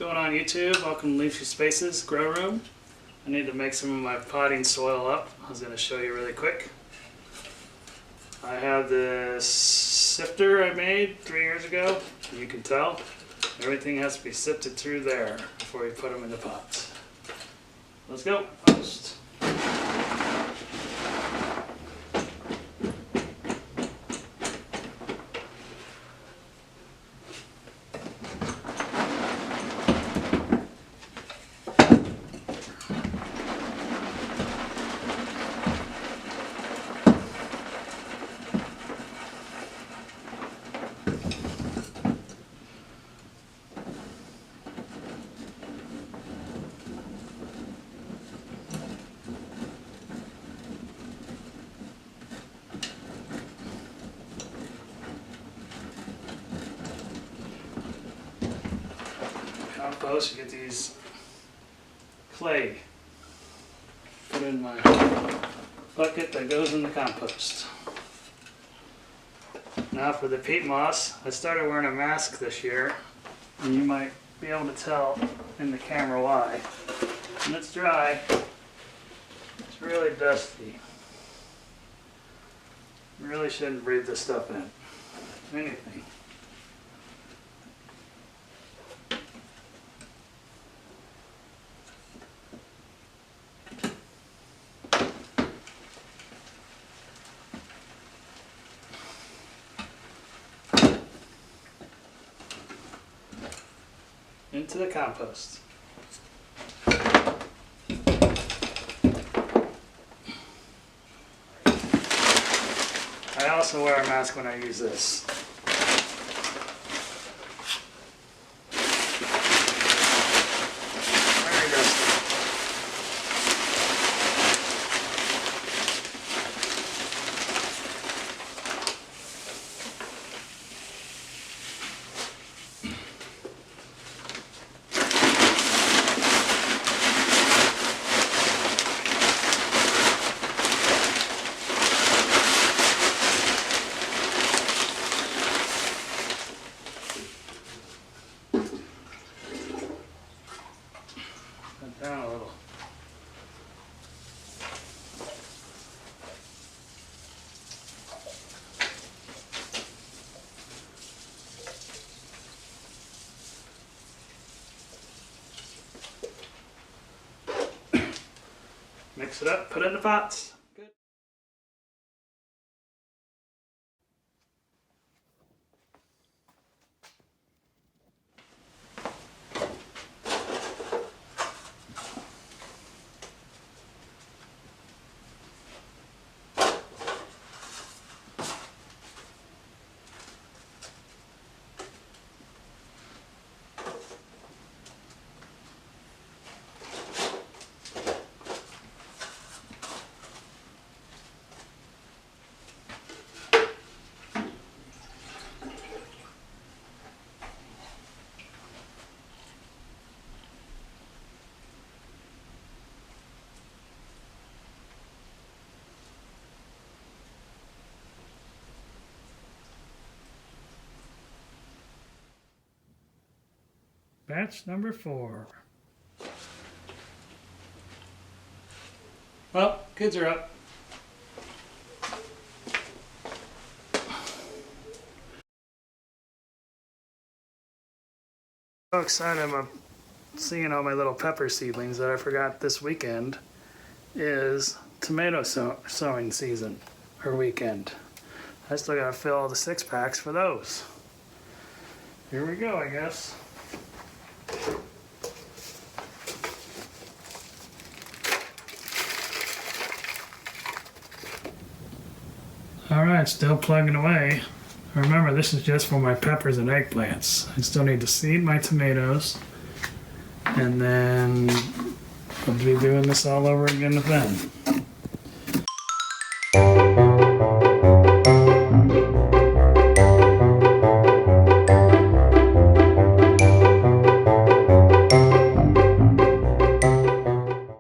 going on YouTube? Welcome to Leafy Spaces Grow Room. I need to make some of my potting soil up. I was going to show you really quick. I have this sifter I made 3 years ago. You can tell everything has to be sifted through there before you put them in the pots. Let's go. First. Compost, you get these clay. Put in my bucket that goes in the compost. Now for the peat moss, I started wearing a mask this year, and you might be able to tell in the camera why. When it's dry, it's really dusty. You really shouldn't breathe this stuff in. Anything. Into the compost. I also wear a mask when I use this. Very dusty. Down a little. Mix it up, put it in the pots. Good. Batch number 4. Well, kids are up. So excited about seeing all my little pepper seedlings that I forgot this weekend is tomato sowing season, or weekend. I still gotta fill all the 6-packs for those. Here we go, I guess. Alright, still plugging away. Remember, this is just for my peppers and eggplants. I still need to seed my tomatoes, and then I'll be doing this all over again with them.